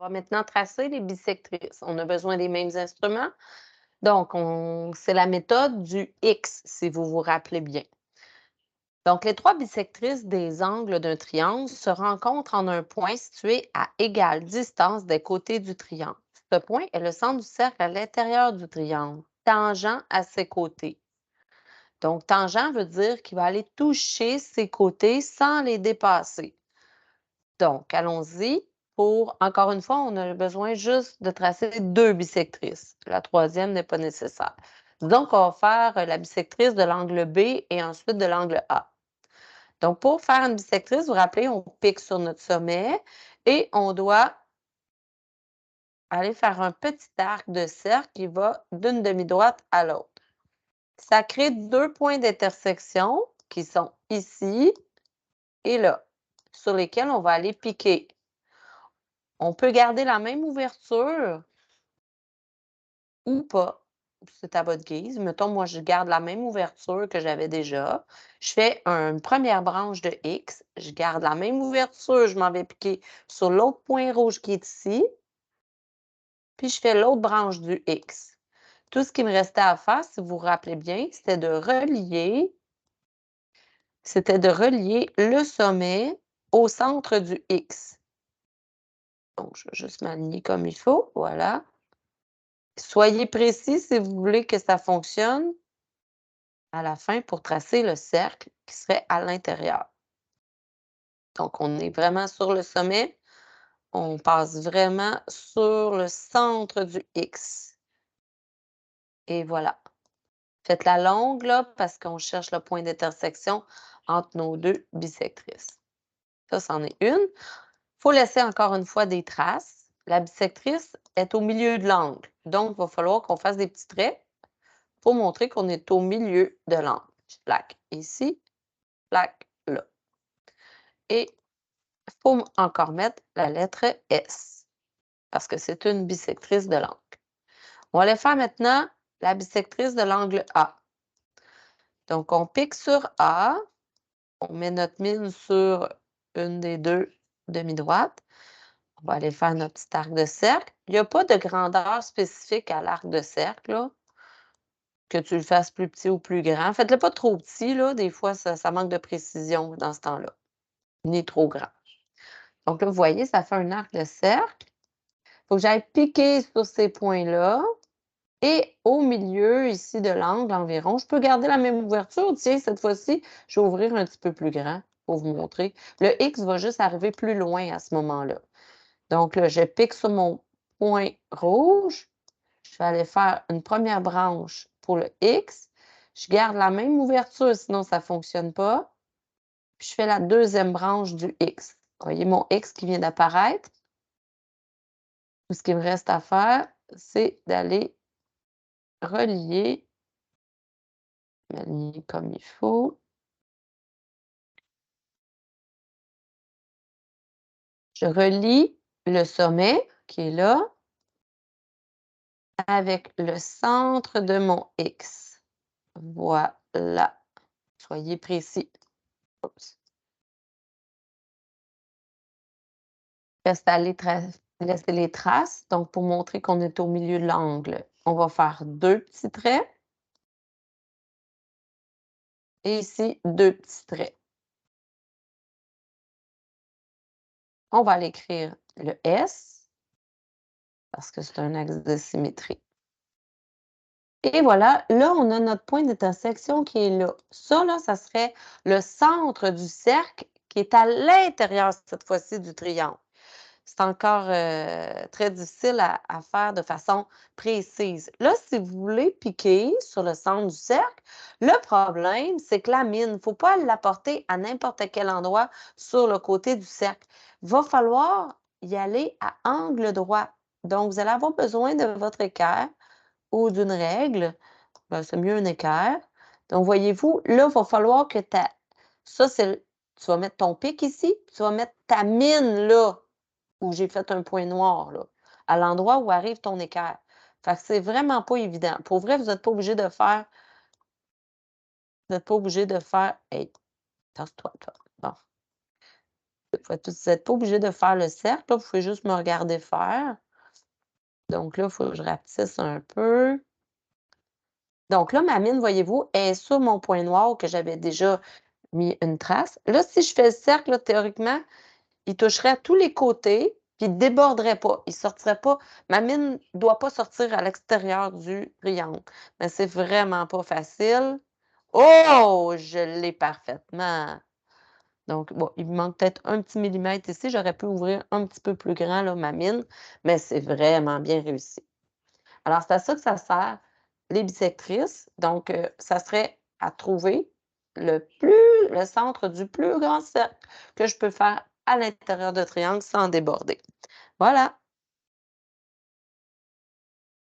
On va maintenant tracer les bisectrices. On a besoin des mêmes instruments. Donc, c'est la méthode du X, si vous vous rappelez bien. Donc, les trois bisectrices des angles d'un triangle se rencontrent en un point situé à égale distance des côtés du triangle. Ce point est le centre du cercle à l'intérieur du triangle, tangent à ses côtés. Donc, tangent veut dire qu'il va aller toucher ses côtés sans les dépasser. Donc, allons-y. Encore une fois, on a besoin juste de tracer deux bisectrices. La troisième n'est pas nécessaire. Donc, on va faire la bisectrice de l'angle B et ensuite de l'angle A. Donc, pour faire une bisectrice, vous vous rappelez, on pique sur notre sommet et on doit aller faire un petit arc de cercle qui va d'une demi-droite à l'autre. Ça crée deux points d'intersection qui sont ici et là, sur lesquels on va aller piquer. On peut garder la même ouverture ou pas. C'est à votre guise. Mettons, moi, je garde la même ouverture que j'avais déjà. Je fais une première branche de X. Je garde la même ouverture. Je m'en vais piquer sur l'autre point rouge qui est ici. Puis, je fais l'autre branche du X. Tout ce qui me restait à faire, si vous vous rappelez bien, c'était de relier le sommet au centre du X. Donc, je vais juste m'aligner comme il faut. Voilà. Soyez précis si vous voulez que ça fonctionne à la fin pour tracer le cercle qui serait à l'intérieur. Donc, on est vraiment sur le sommet. On passe vraiment sur le centre du X. Et voilà. Faites-la longue, là, parce qu'on cherche le point d'intersection entre nos deux bisectrices. Ça, c'en est une. Il faut laisser encore une fois des traces. La bisectrice est au milieu de l'angle. Donc, il va falloir qu'on fasse des petits traits pour montrer qu'on est au milieu de l'angle. Je plaque ici, plaque là. Et il faut encore mettre la lettre S parce que c'est une bisectrice de l'angle. On va aller faire maintenant la bisectrice de l'angle A. Donc, on pique sur A, on met notre mine sur une des deux demi-droites. On va aller faire notre petit arc de cercle. Il n'y a pas de grandeur spécifique à l'arc de cercle, là, que tu le fasses plus petit ou plus grand. Faites-le pas trop petit, là. Des fois, ça manque de précision dans ce temps-là, ni trop grand. Donc là, vous voyez, ça fait un arc de cercle. Il faut que j'aille piquer sur ces points-là. Et au milieu, ici, de l'angle environ, je peux garder la même ouverture. Tiens, cette fois-ci, je vais ouvrir un petit peu plus grand pour vous montrer. Le X va juste arriver plus loin à ce moment-là. Donc là, je pique sur mon point rouge. Je vais aller faire une première branche pour le X. Je garde la même ouverture, sinon ça ne fonctionne pas. Puis je fais la deuxième branche du X. Vous voyez mon X qui vient d'apparaître. Tout ce qu'il me reste à faire, c'est d'aller relier, m'aligner comme il faut. Je relie le sommet qui est là avec le centre de mon X. Voilà. Soyez précis. Oups. Reste à laisser les traces. Donc, pour montrer qu'on est au milieu de l'angle, on va faire deux petits traits. Et ici, deux petits traits. On va aller écrire le S parce que c'est un axe de symétrie. Et voilà, là, on a notre point d'intersection qui est là. Ça, là, ça serait le centre du cercle qui est à l'intérieur, cette fois-ci, du triangle. C'est encore très difficile à faire de façon précise. Là, si vous voulez piquer sur le centre du cercle, le problème, c'est que la mine, il ne faut pas l'apporter à n'importe quel endroit sur le côté du cercle. Il va falloir y aller à angle droit. Donc, vous allez avoir besoin de votre équerre ou d'une règle. Ben, c'est mieux un équerre. Donc, voyez-vous, là, il va falloir que ça, tu vas mettre ton pic ici, tu vas mettre ta mine là, où j'ai fait un point noir, là, à l'endroit où arrive ton équerre. Fait que c'est vraiment pas évident. Pour vrai, vous n'êtes pas obligé de faire. Vous n'êtes pas obligé de faire. Hey, tasse-toi, toi. Bon. Vous n'êtes pas obligé de faire le cercle, là, vous pouvez juste me regarder faire. Donc là, il faut que je rapetisse un peu. Donc là, ma mine, voyez-vous, est sur mon point noir que j'avais déjà mis une trace. Là, si je fais le cercle, là, théoriquement, il toucherait à tous les côtés, puis il déborderait pas. Il sortirait pas. Ma mine ne doit pas sortir à l'extérieur du triangle. Mais c'est vraiment pas facile. Oh! Je l'ai parfaitement. Donc, bon, il me manque peut-être un petit millimètre ici. J'aurais pu ouvrir un petit peu plus grand, là, ma mine, mais c'est vraiment bien réussi. Alors, c'est à ça que ça sert, les bissectrices. Donc, ça serait à trouver le centre du plus grand cercle que je peux faire à l'intérieur de triangle sans déborder. Voilà!